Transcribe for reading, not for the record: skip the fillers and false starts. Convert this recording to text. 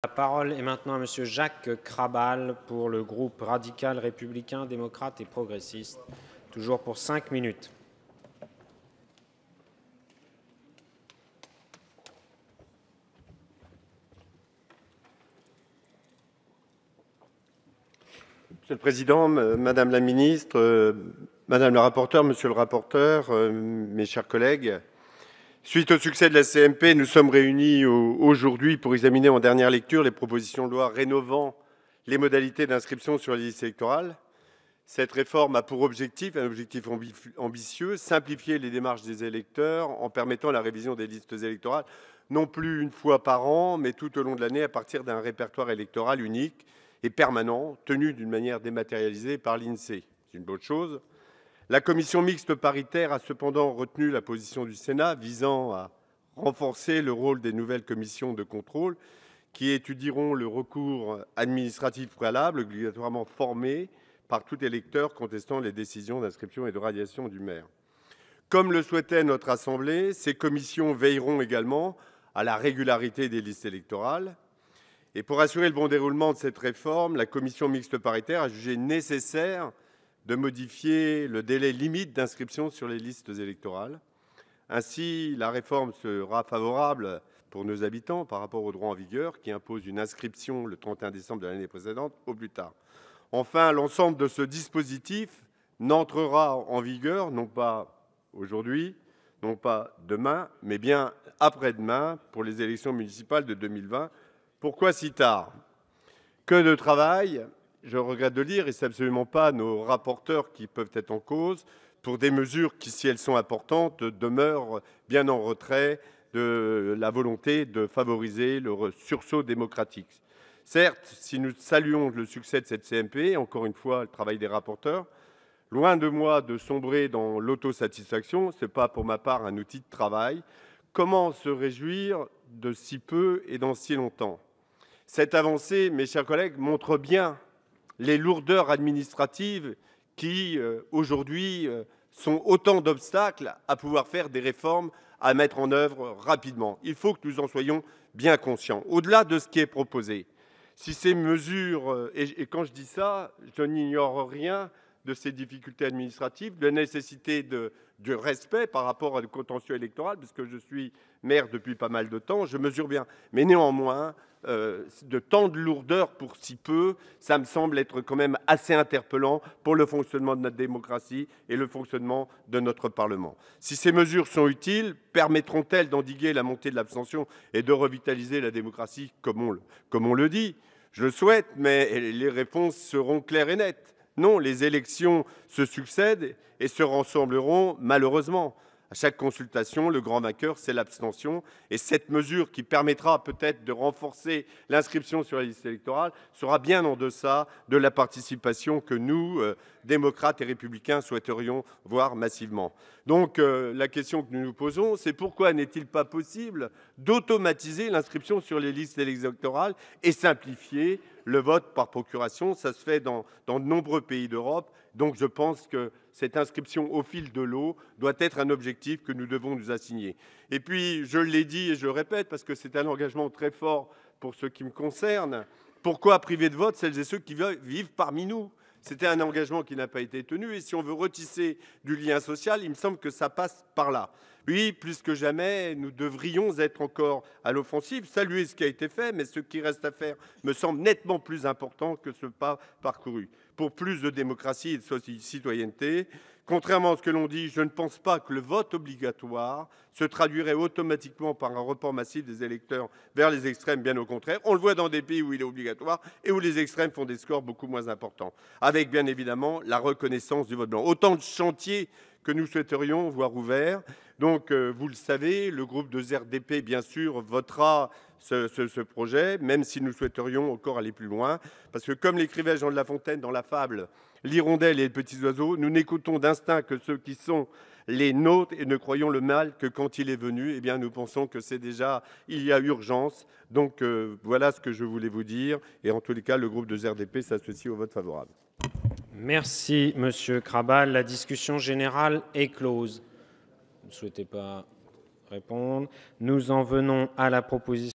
La parole est maintenant à Monsieur Jacques Krabal pour le groupe radical, républicain, démocrate et progressiste. Toujours pour 5 minutes. Monsieur le Président, Madame la Ministre, Madame le rapporteur, Monsieur le rapporteur, mes chers collègues, suite au succès de la CMP, nous sommes réunis aujourd'hui pour examiner en dernière lecture les propositions de loi rénovant les modalités d'inscription sur les listes électorales. Cette réforme a pour objectif, un objectif ambitieux, simplifier les démarches des électeurs en permettant la révision des listes électorales, non plus une fois par an, mais tout au long de l'année à partir d'un répertoire électoral unique et permanent, tenu d'une manière dématérialisée par l'INSEE. C'est une bonne chose. La commission mixte paritaire a cependant retenu la position du Sénat visant à renforcer le rôle des nouvelles commissions de contrôle qui étudieront le recours administratif préalable obligatoirement formé par tout électeur contestant les décisions d'inscription et de radiation du maire. Comme le souhaitait notre Assemblée, ces commissions veilleront également à la régularité des listes électorales. Et pour assurer le bon déroulement de cette réforme, la commission mixte paritaire a jugé nécessaire de modifier le délai limite d'inscription sur les listes électorales. Ainsi, la réforme sera favorable pour nos habitants par rapport au droit en vigueur qui impose une inscription le 31 décembre de l'année précédente au plus tard. Enfin, l'ensemble de ce dispositif n'entrera en vigueur non pas aujourd'hui, non pas demain, mais bien après-demain pour les élections municipales de 2020. Pourquoi si tard? Que de travail, je regrette de le dire, et ce n'est absolument pas nos rapporteurs qui peuvent être en cause, pour des mesures qui, si elles sont importantes, demeurent bien en retrait de la volonté de favoriser le sursaut démocratique. Certes, si nous saluons le succès de cette CMP, encore une fois, le travail des rapporteurs, loin de moi de sombrer dans l'autosatisfaction, ce n'est pas pour ma part un outil de travail. Comment se réjouir de si peu et dans si longtemps? Cette avancée, mes chers collègues, montre bien les lourdeurs administratives qui, aujourd'hui, sont autant d'obstacles à pouvoir faire des réformes à mettre en œuvre rapidement. Il faut que nous en soyons bien conscients. Au-delà de ce qui est proposé, si ces mesures, et quand je dis ça, je n'ignore rien de ces difficultés administratives, de la nécessité du respect par rapport au contentieux électoral, puisque je suis maire depuis pas mal de temps, je mesure bien. Mais néanmoins, de tant de lourdeur pour si peu, ça me semble être quand même assez interpellant pour le fonctionnement de notre démocratie et le fonctionnement de notre Parlement. Si ces mesures sont utiles, permettront-elles d'endiguer la montée de l'abstention et de revitaliser la démocratie comme on le dit? Je le souhaite, mais les réponses seront claires et nettes. Non, les élections se succèdent et se ressembleront malheureusement. À chaque consultation, le grand vainqueur, c'est l'abstention. Et cette mesure qui permettra peut-être de renforcer l'inscription sur la liste électorale sera bien en deçà de la participation que nous, démocrates et républicains, souhaiterions voir massivement. Donc la question que nous nous posons, c'est pourquoi n'est-il pas possible d'automatiser l'inscription sur les listes électorales et simplifier le vote par procuration? Ça se fait dans de nombreux pays d'Europe. Donc je pense que cette inscription au fil de l'eau doit être un objectif que nous devons nous assigner. Et puis, je l'ai dit et je le répète, parce que c'est un engagement très fort pour ce qui me concerne, pourquoi priver de vote celles et ceux qui vivent parmi nous? C'était un engagement qui n'a pas été tenu. Et si on veut retisser du lien social, il me semble que ça passe par là. Oui, plus que jamais, nous devrions être encore à l'offensive, saluer ce qui a été fait, mais ce qui reste à faire me semble nettement plus important que ce pas parcouru. Pour plus de démocratie et de citoyenneté, contrairement à ce que l'on dit, je ne pense pas que le vote obligatoire se traduirait automatiquement par un report massif des électeurs vers les extrêmes, bien au contraire. On le voit dans des pays où il est obligatoire et où les extrêmes font des scores beaucoup moins importants, avec bien évidemment la reconnaissance du vote blanc. Autant de chantiers que nous souhaiterions voir ouverts. Donc, vous le savez, le groupe de RDP, bien sûr, votera ce projet, même si nous souhaiterions encore aller plus loin. Parce que, comme l'écrivait Jean de La Fontaine dans la fable « L'hirondelle et les petits oiseaux », nous n'écoutons d'instinct que ceux qui sont les nôtres et ne croyons le mal que quand il est venu. Eh bien, nous pensons que c'est déjà, il y a urgence. Donc, voilà ce que je voulais vous dire. Et en tous les cas, le groupe de RDP s'associe au vote favorable. Merci, Monsieur Krabal. La discussion générale est close. Vous ne souhaitez pas répondre. Nous en venons à la proposition